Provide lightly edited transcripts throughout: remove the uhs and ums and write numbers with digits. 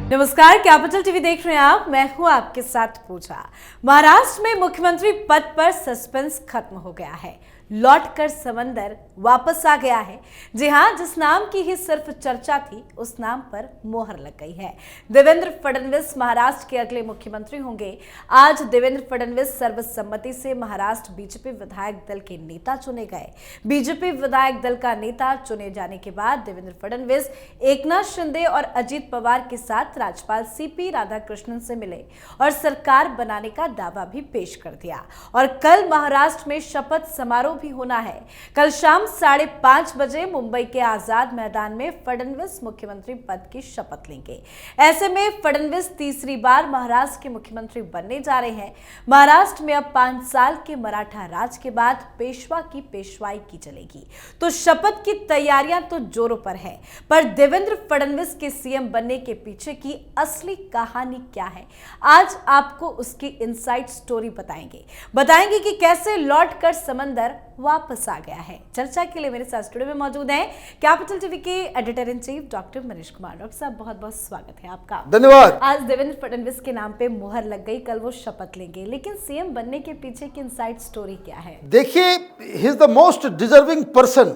नमस्कार, capital TV देख रहे हैं आप। मैं हूं आपके साथ पूजा। महाराष्ट्र में मुख्यमंत्री पद पर सस्पेंस खत्म हो गया है। लौटकर समंदर वापस आ गया है। जी हां, जिस नाम की ही सिर्फ चर्चा थी उस नाम पर मोहर लग गई है। देवेंद्र फडणवीस महाराष्ट्र के अगले मुख्यमंत्री होंगे। आज देवेंद्र फडणवीस सर्वसम्मति से महाराष्ट्र बीजेपी विधायक दल के नेता चुने गए। बीजेपी विधायक दल का नेता चुने जाने के बाद देवेंद्र फडणवीस एकनाथ शिंदे और अजित पवार के साथ राज्यपाल सीपी राधाकृष्णन से मिले और सरकार बनाने का दावा भी पेश कर दिया। और कल महाराष्ट्र में शपथ समारोह भी होना है। कल शाम 5:30 बजे मुंबई के आजाद मैदान में फडणवीस मुख्यमंत्री पद की शपथ लेंगे। ऐसे में फडणवीस तीसरी बार महाराष्ट्र के मुख्यमंत्री बनने जा रहे हैं। महाराष्ट्र में अब 5 साल के मराठा राज के बाद पेशवा की पेशवाई की चलेगी, तो शपथ की तैयारियां तो जोरों पर है। पर देवेंद्र फडणवीस के सीएम बनने के पीछे की असली कहानी क्या है, आज आपको उसकी इनसाइड स्टोरी बताएंगे कि कैसे लौटकर समंदर वापस आ गया है। चर्चा के लिए मेरे साथ स्टूडियो में मौजूद हैं कैपिटल टीवी के editor in chief doctor Manish Kumar. Doctor साहब, बहुत बहुत स्वागत है आपका। धन्यवाद। आज देवेंद्र फडणवीस के नाम पे मोहर लग गई, कल वो शपथ लेंगे, लेकिन सीएम बनने के पीछे की इनसाइड स्टोरी क्या है? देखिए, he is the most deserving person.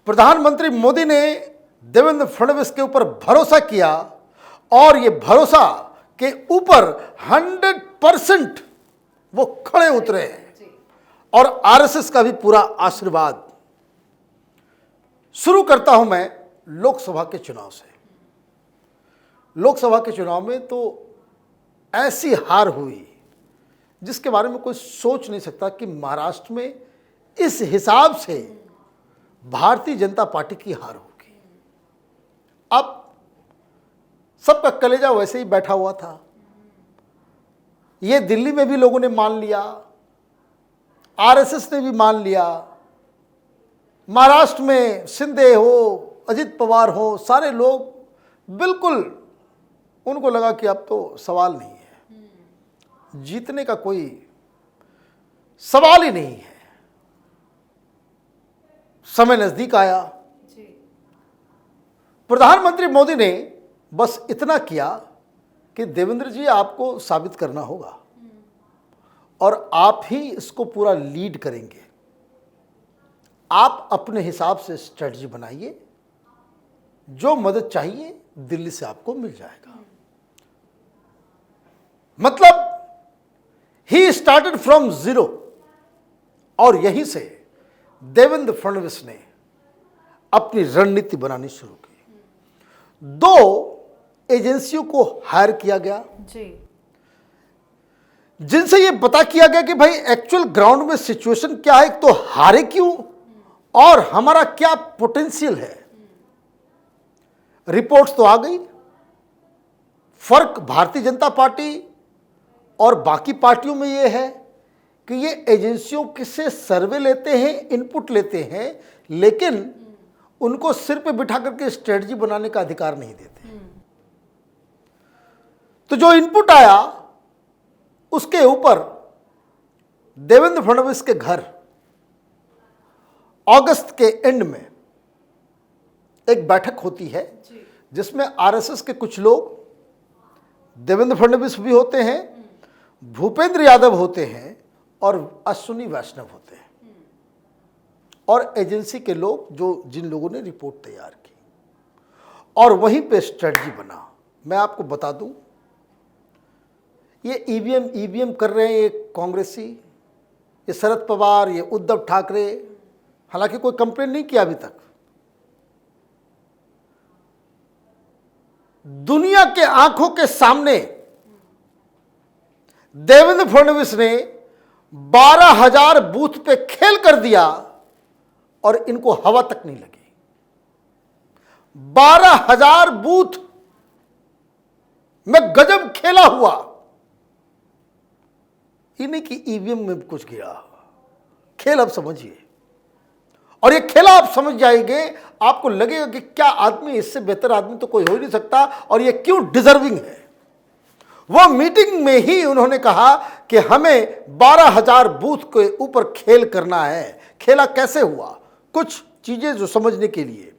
प्रधानमंत्री मोदी ने देवेंद्र फडणवीस के ऊपर भरोसा किया और ये भरोसा के ऊपर 100% वो खड़े उतरे हैं और आरएसएस का भी पूरा आशीर्वाद। शुरू करता हूं मैं लोकसभा के चुनाव से। लोकसभा के चुनाव में तो ऐसी हार हुई जिसके बारे में कोई सोच नहीं सकता कि महाराष्ट्र में इस हिसाब से भारतीय जनता पार्टी की हार होगी। अब सबका कलेजा वैसे ही बैठा हुआ था। ये दिल्ली में भी लोगों ने मान लिया, आरएसएस ने भी मान लिया, महाराष्ट्र में शिंदे हो, अजित पवार हो, सारे लोग बिल्कुल उनको लगा कि अब तो सवाल नहीं है, जीतने का कोई सवाल ही नहीं है। समय नजदीक आया। प्रधानमंत्री मोदी ने बस इतना किया कि देवेंद्र जी, आपको साबित करना होगा और आप ही इसको पूरा लीड करेंगे। आप अपने हिसाब से स्ट्रेटजी बनाइए, जो मदद चाहिए दिल्ली से आपको मिल जाएगा। मतलब ही स्टार्टेड फ्रॉम जीरो और यहीं से देवेंद्र फडणवीस ने अपनी रणनीति बनानी शुरू की। 2 एजेंसियों को हायर किया गया जी, जिनसे ये पता किया गया कि भाई एक्चुअल ग्राउंड में सिचुएशन क्या है, तो हारे क्यों और हमारा क्या पोटेंशियल है। रिपोर्ट्स तो आ गई। फर्क भारतीय जनता पार्टी और बाकी पार्टियों में ये है कि ये एजेंसियों से सर्वे लेते हैं, इनपुट लेते हैं, लेकिन उनको सिर पे बिठा करके स्ट्रेटजी बनाने का अधिकार नहीं देते। तो जो इनपुट आया उसके ऊपर देवेंद्र फडणवीस के घर अगस्त के एंड में एक बैठक होती है जिसमें आरएसएस के कुछ लोग, देवेंद्र फडणवीस भी होते हैं, भूपेंद्र यादव होते हैं और अश्विनी वैष्णव होते हैं, और एजेंसी के लोग जिन लोगों ने रिपोर्ट तैयार की, और वहीं पे स्ट्रेटजी बना। मैं आपको बता दूं, ये ईवीएम कर रहे हैं ये कांग्रेसी, ये शरद पवार, ये उद्धव ठाकरे, हालांकि कोई कंप्लेन नहीं किया अभी तक। दुनिया के आंखों के सामने देवेंद्र फडणवीस ने 12,000 बूथ पे खेल कर दिया और इनको हवा तक नहीं लगी। 12,000 बूथ में गजब खेला हुआ। ये नहीं कि ईवीएम में कुछ गया, खेल आप समझिए। और ये खेला आप समझ जाएंगे, आपको लगेगा कि क्या आदमी, इससे बेहतर आदमी तो कोई हो ही नहीं सकता, और ये क्यों डिजर्विंग है। वो मीटिंग में ही उन्होंने कहा कि हमें 12,000 बूथ के ऊपर खेल करना है। खेला कैसे हुआ, कुछ चीजें जो समझने के लिए।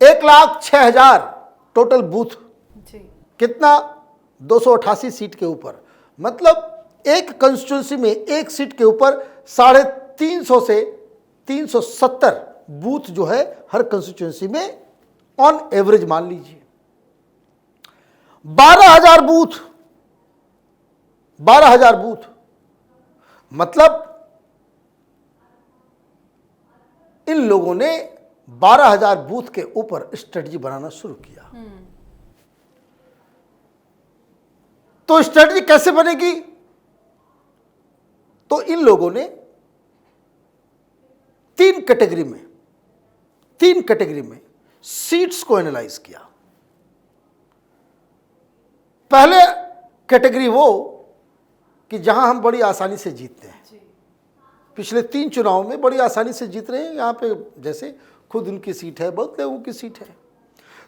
1,06,000 टोटल बूथ जी। कितना? 288 सीट के ऊपर। मतलब एक कंस्टिट्यूंसी में एक सीट के ऊपर 350 से 370 बूथ जो है हर कंस्टिट्यूंसी में ऑन एवरेज मान लीजिए। 12,000 बूथ, 12,000 बूथ, मतलब इन लोगों ने 12,000 बूथ के ऊपर स्ट्रेटजी बनाना शुरू किया। तो स्ट्रेटजी कैसे बनेगी? तो इन लोगों ने तीन कैटेगरी में सीट्स को एनालाइज किया। पहले कैटेगरी वो कि जहां हम बड़ी आसानी से जीतते हैं। पिछले 3 चुनाव में बड़ी आसानी से जीत रहे हैं। यहां पे जैसे खुद उनकी सीट है, बहुत लोगों की सीट है।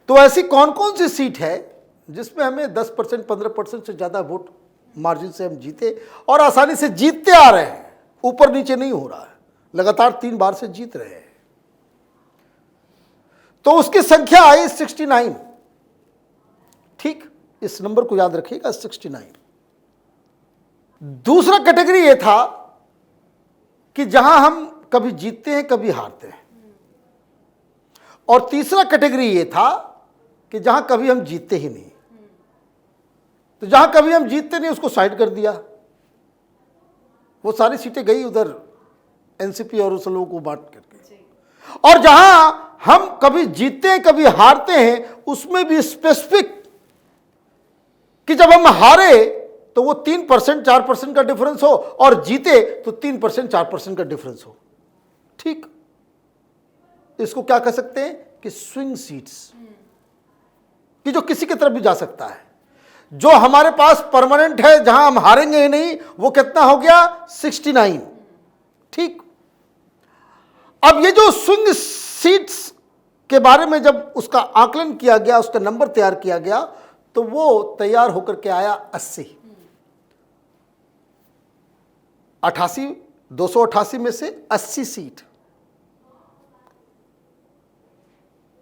तो ऐसी कौन कौन सी सीट है जिसमें हमें 10%, 15% से ज़्यादा वोट मार्जिन से हम जीते और आसानी से जीतते आ रहे हैं, ऊपर नीचे नहीं हो रहा है, लगातार 3 बार से जीत रहे हैं। तो उसकी संख्या आई 69। ठीक, इस नंबर को याद रखिएगा, 69। दूसरा कैटेगरी यह था कि जहां हम कभी जीतते हैं कभी हारते हैं, और तीसरा कैटेगरी यह था कि जहां कभी हम जीतते ही नहीं। तो जहां कभी हम जीतते नहीं उसको साइड कर दिया, वो सारी सीटें गई उधर एनसीपी और उस लोगों को बांट करके। और जहां हम कभी जीतते हैं कभी हारते हैं उसमें भी स्पेसिफिक कि जब हम हारे तो वो 3% 4% का डिफरेंस हो और जीते तो 3% 4% का डिफरेंस हो। ठीक, इसको क्या कह सकते हैं कि स्विंग सीट्स, कि जो किसी की तरफ भी जा सकता है। जो हमारे पास परमानेंट है, जहां हम हारेंगे ही नहीं, वो कितना हो गया? 69। ठीक, अब ये जो स्विंग सीट्स के बारे में जब उसका आकलन किया गया, उसका नंबर तैयार किया गया, तो वो तैयार होकर के आया 80। 288 में से 80 सीट।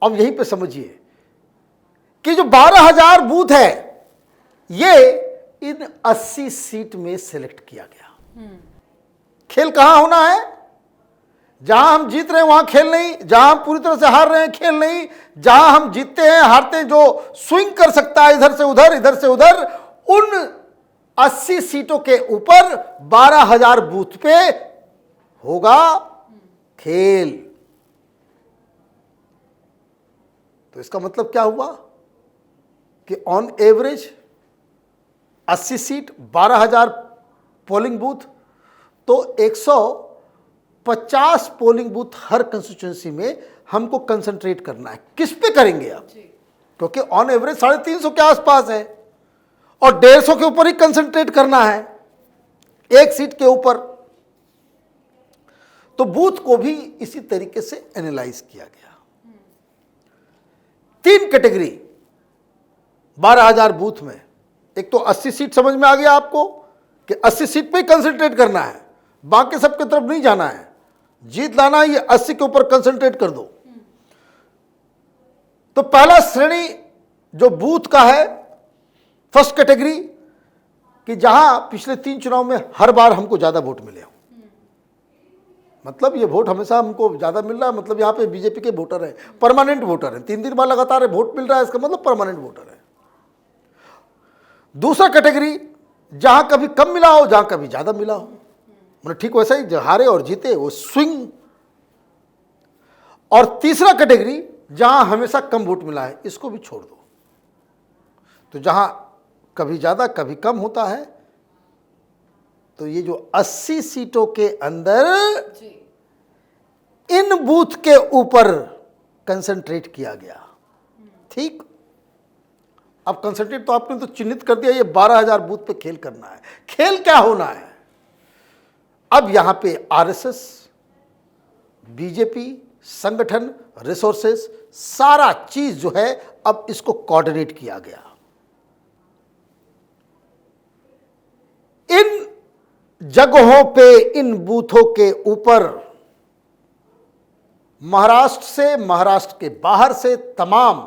अब यहीं पे समझिए कि जो 12,000 बूथ है ये इन 80 सीट में सिलेक्ट किया गया। खेल कहां होना है? जहां हम जीत रहे हैं वहां खेल नहीं, जहां हम पूरी तरह से हार रहे हैं खेल नहीं, जहां हम जीतते हैं हारते हैं, जो स्विंग कर सकता है इधर से उधर इधर से उधर, उन 80 सीटों के ऊपर 12,000 बूथ पे होगा खेल। तो इसका मतलब क्या हुआ कि on average 80 seat, 12,000 polling booth, तो 150 पोलिंग बूथ हर कंस्टिट्यूएंसी में हमको कंसंट्रेट करना है। किस पे करेंगे आप? क्योंकि ऑन एवरेज 350 के आसपास है और 150 के ऊपर ही कंसंट्रेट करना है, एक सीट के ऊपर। तो बूथ को भी इसी तरीके से एनालाइज किया गया। 3 कैटेगरी 12,000 बूथ में। एक तो 80 सीट समझ में आ गया आपको कि 80 सीट पे ही कंसंट्रेट करना है, बाकी सबके तरफ नहीं जाना है, जीत लाना है, ये 80 के ऊपर कंसंट्रेट कर दो। तो पहला श्रेणी जो बूथ का है, फर्स्ट कैटेगरी, कि जहां पिछले 3 चुनाव में हर बार हमको ज्यादा वोट मिले हो। मतलब ये वोट हमेशा हमको ज्यादा मिल रहा है, मतलब यहां पे बीजेपी के वोटर है, परमानेंट वोटर है, 3 बाद लगातार वोट मिल रहा है, इसका मतलब परमानेंट वोटर है। दूसरा कैटेगरी जहां कभी कम मिला हो जहां कभी ज्यादा मिला हो, मतलब ठीक वैसा ही हारे और जीते, वो स्विंग। और तीसरा कैटेगरी जहां हमेशा कम वोट मिला है, इसको भी छोड़ दो। तो जहां कभी ज्यादा कभी कम होता है, तो ये जो 80 सीटों के अंदर इन बूथ के ऊपर कंसंट्रेट किया गया। ठीक, अब कंसंट्रेट तो आपने तो चिन्हित कर दिया, ये 12,000 बूथ पे खेल करना है। खेल क्या होना है? अब यहां पे आरएसएस, बीजेपी, संगठन, रिसोर्सेस, सारा चीज जो है अब इसको कोऑर्डिनेट किया गया। इन जगहों पे, इन बूथों के ऊपर महाराष्ट्र से, महाराष्ट्र के बाहर से तमाम,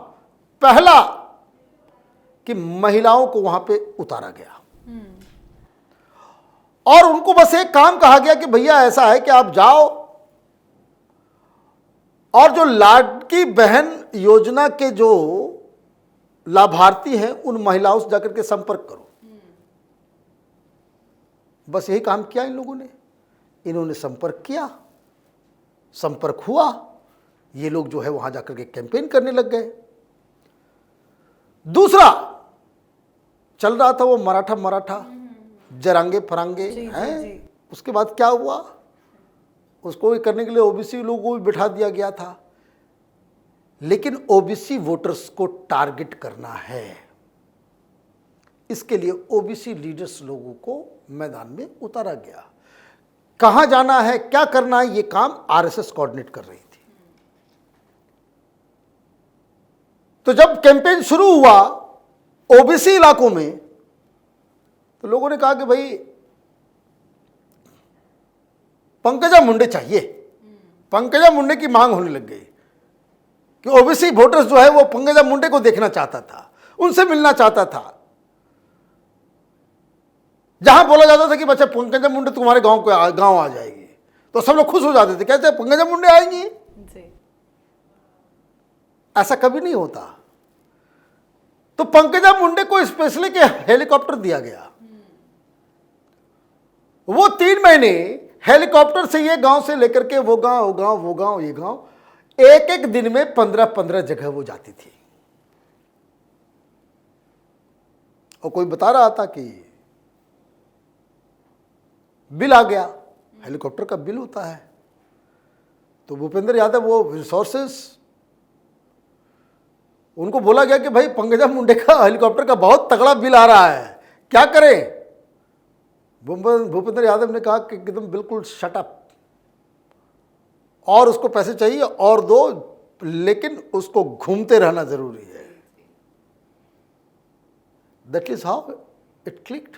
पहला कि महिलाओं को वहां पे उतारा गया और उनको बस एक काम कहा गया कि भैया ऐसा है कि आप जाओ और जो लाडकी बहन योजना के जो लाभार्थी हैं उन महिलाओं से जाकर के संपर्क करो। बस यही काम किया इन लोगों ने। इन्होंने संपर्क किया, संपर्क हुआ, ये लोग जो है वहां जाकर के कैंपेन करने लग गए। दूसरा चल रहा था वो मराठा जरांगे फरांगे हैं। उसके बाद क्या हुआ, उसको भी करने के लिए ओबीसी लोगों को भी बिठा दिया गया था। लेकिन ओबीसी वोटर्स को टारगेट करना है, इसके लिए ओबीसी लीडर्स लोगों को मैदान में उतारा गया। कहां जाना है, क्या करना है, ये काम आरएसएस कोऑर्डिनेट कर रही थी। तो जब कैंपेन शुरू हुआ ओबीसी इलाकों में, तो लोगों ने कहा कि भाई पंकजा मुंडे चाहिए। पंकजा मुंडे की मांग होने लग गई कि ओबीसी वोटर्स जो है वो पंकजा मुंडे को देखना चाहता था, उनसे मिलना चाहता था। जहां बोला जाता था कि बच्चा पंकजा मुंडे तुम्हारे गांव आ जाएगी, तो सब लोग खुश हो जाते थे, कहते पंकजा मुंडे आएंगी। ऐसा कभी नहीं होता। तो पंकजा मुंडे को स्पेशली के हेलीकॉप्टर दिया गया। वो 3 महीने हेलीकॉप्टर से ये गांव से लेकर के वो गांव ये गांव, एक एक दिन में 15-15 जगह वो जाती थी। और कोई बता रहा था कि बिल आ गया, हेलीकॉप्टर का बिल होता है। तो भूपेंद्र यादव वो रिसोर्सेस, उनको बोला गया कि भाई पंकजा मुंडे का हेलीकॉप्टर का बहुत तगड़ा बिल आ रहा है, क्या करें। भूपेंद्र यादव ने कहा कि एकदम बिल्कुल शट अप, और उसको पैसे चाहिए और दो, लेकिन उसको घूमते रहना जरूरी है। That is how it clicked.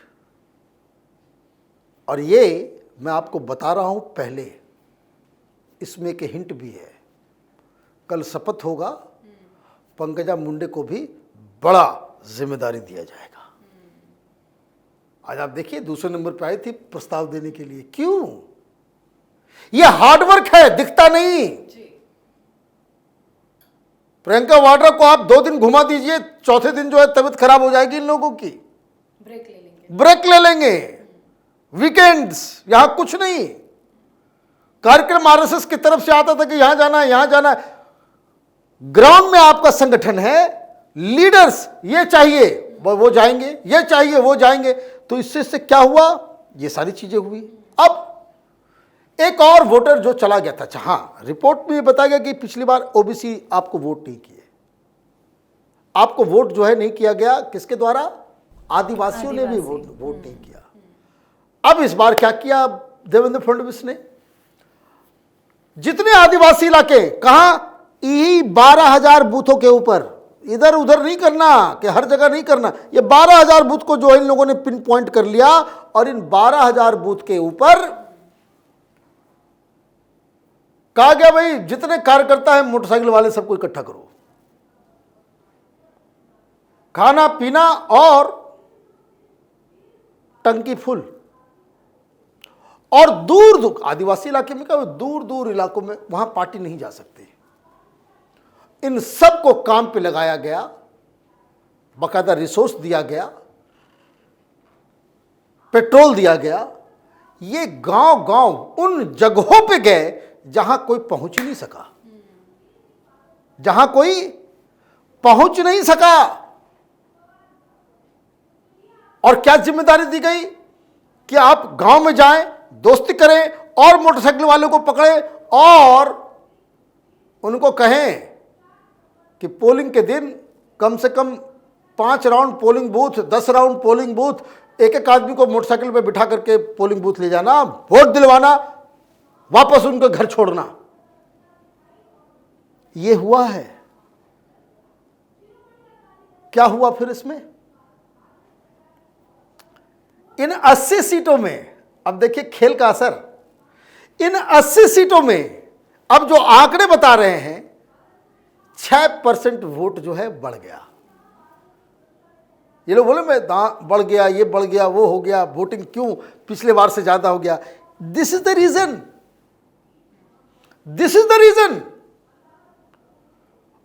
और ये मैं आपको बता रहा हूं पहले, इसमें एक हिंट भी है। कल शपथ होगा, पंकजा मुंडे को भी बड़ा जिम्मेदारी दिया जाएगा। आज आप देखिए दूसरे नंबर पे आई थी प्रस्ताव देने के लिए। क्यों? ये हार्डवर्क है, दिखता नहीं। प्रियंका वाड्रा को आप 2 दिन घुमा दीजिए, चौथे दिन जो है तबीयत खराब हो जाएगी इन लोगों की। ब्रेक ले लेंगे। वीकेंड्स, यहां कुछ नहीं। कार्यक्रम आरएसएस की तरफ से आता था कि यहां जाना है, यहां जाना है। ग्राउंड में आपका संगठन है, लीडर्स ये चाहिए वो जाएंगे, ये चाहिए वो जाएंगे। तो इससे क्या हुआ, ये सारी चीजें हुई। अब एक और वोटर जो चला गया था, हाँ रिपोर्ट में बताया गया कि पिछली बार ओबीसी आपको वोट नहीं किए, आपको वोट जो है नहीं किया गया। किसके द्वारा? आदिवासियों ने भी वोट नहीं किया। अब इस बार क्या किया देवेंद्र फडणवीस ने? जितने आदिवासी इलाके, कहां, 12,000 बूथों के ऊपर, इधर उधर नहीं करना कि हर जगह नहीं करना, ये 12,000 बूथ को जो इन लोगों ने पिन पॉइंट कर लिया। और इन 12,000 बूथ के ऊपर कहा गया भाई जितने कार्यकर्ता हैं मोटरसाइकिल वाले सबको इकट्ठा करो, खाना पीना और टंकी फुल। और दूर दूर आदिवासी इलाके में क्या, दूर दूर इलाकों में वहां पार्टी नहीं जा सकती। इन सब को काम पे लगाया गया, बाकायदा रिसोर्स दिया गया, पेट्रोल दिया गया। ये गांव गांव उन जगहों पे गए जहां कोई पहुंच ही नहीं सका, जहां कोई पहुंच नहीं सका। और क्या जिम्मेदारी दी गई कि आप गांव में जाएं, दोस्ती करें और मोटरसाइकिल वालों को पकड़ें और उनको कहें कि पोलिंग के दिन कम से कम 5 round polling booth, 10 round polling booth, एक एक आदमी को मोटरसाइकिल पे बिठा करके पोलिंग बूथ ले जाना, वोट दिलवाना, वापस उनके घर छोड़ना। ये हुआ है। क्या हुआ फिर इसमें? इन 80 सीटों में, अब देखिए खेल का असर, इन 80 सीटों में अब जो आंकड़े बता रहे हैं 6% वोट जो है बढ़ गया। ये लोग बोले मैं बढ़ गया, ये बढ़ गया, वो हो गया, वोटिंग क्यों पिछले बार से ज्यादा हो गया। This is the reason, this is the reason.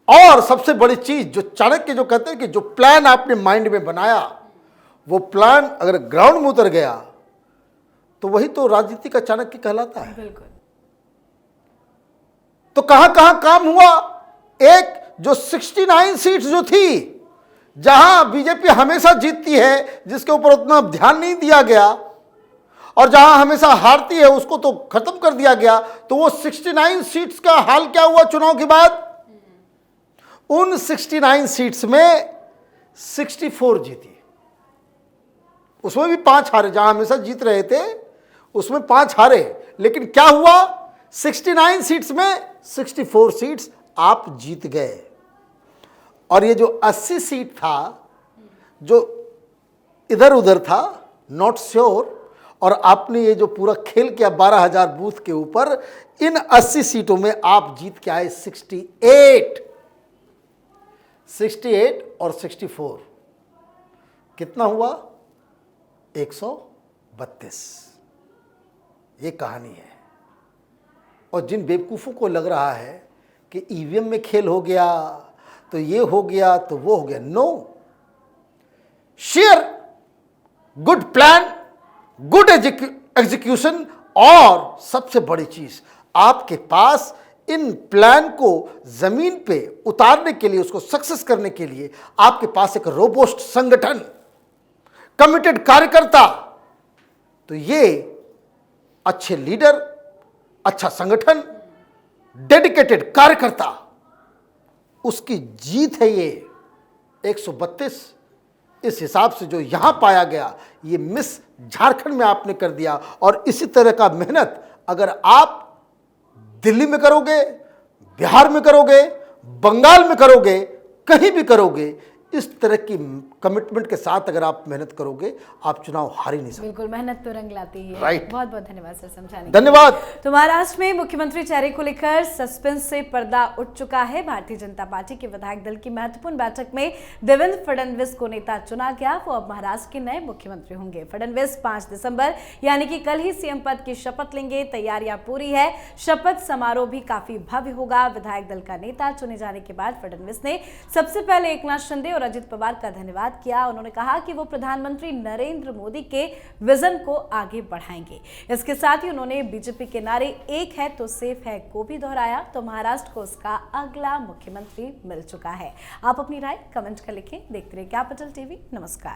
और सबसे बड़ी चीज जो चाणक्य जो कहते हैं कि जो प्लान आपने माइंड में बनाया वो प्लान अगर ग्राउंड में उतर गया तो वही तो राजनीति का चाणक्य कहलाता है। बिल्कुल। तो कहां कहां काम हुआ। एक जो 69 सीट्स जो थी जहां बीजेपी हमेशा जीतती है, जिसके ऊपर उतना ध्यान नहीं दिया गया, और जहां हमेशा हारती है उसको तो खत्म कर दिया गया। तो वो 69 सीट्स का हाल क्या हुआ चुनाव के बाद। उन 69 सीट्स में 64 जीती, उसमें भी 5 हारे। जहां हमेशा जीत रहे थे उसमें 5 हारे, लेकिन क्या हुआ 69 सीट्स में 64 सीट्स आप जीत गए। और ये जो 80 सीट था जो इधर उधर था, नॉट श्योर, और आपने ये जो पूरा खेल किया 12,000 बूथ के ऊपर, इन 80 सीटों में आप जीत के आए 68 और 64 कितना हुआ 132। ये कहानी है। और जिन बेवकूफ़ों को लग रहा है कि ईवीएम में खेल हो गया तो ये हो गया तो वो हो गया, no, share good plan, good execution, और सबसे बड़ी चीज आपके पास इन प्लान को जमीन पे उतारने के लिए, उसको सक्सेस करने के लिए आपके पास एक रोबोस्ट संगठन, कमिटेड कार्यकर्ता। तो ये अच्छे लीडर, अच्छा संगठन, डेडिकेटेड कार्यकर्ता, उसकी जीत है ये 132। इस हिसाब से जो यहां पाया गया ये मिस झारखंड में आपने कर दिया। और इसी तरह का मेहनत अगर आप दिल्ली में करोगे, बिहार में करोगे, बंगाल में करोगे, कहीं भी करोगे, इस तरह की कमिटमेंट के साथ अगर आप मेहनत करोगे, आप चुनाव हार ही नहीं सकते। बिल्कुल, मेहनत तो रंग लाती है। राइट। बहुत बहुत धन्यवाद सर समझाने के लिए। धन्यवाद। तो महाराष्ट्र में मुख्यमंत्री चेहरे को लेकर सस्पेंस से पर्दा उठ चुका है। भारतीय जनता पार्टी के विधायक दल की महत्वपूर्ण बैठक में देवेंद्र फडणवीस को नेता चुना गया। वो अब महाराष्ट्र के नए मुख्यमंत्री होंगे। फडणवीस 5 दिसंबर यानी कि कल ही सीएम पद की शपथ लेंगे। तैयारियां पूरी है। शपथ समारोह भी काफी भव्य होगा। विधायक दल का नेता चुने जाने के बाद फडणवीस ने सबसे पहले एकनाथ शिंदे और अजित पवार का धन्यवाद किया। उन्होंने कहा कि वो प्रधानमंत्री नरेंद्र मोदी के विजन को आगे बढ़ाएंगे। इसके साथ ही उन्होंने बीजेपी के नारे एक है तो सेफ है को भी दोहराया। तो महाराष्ट्र को उसका अगला मुख्यमंत्री मिल चुका है। आप अपनी राय कमेंट कर लिखें। देखते रहिए कैपिटल टीवी। नमस्कार।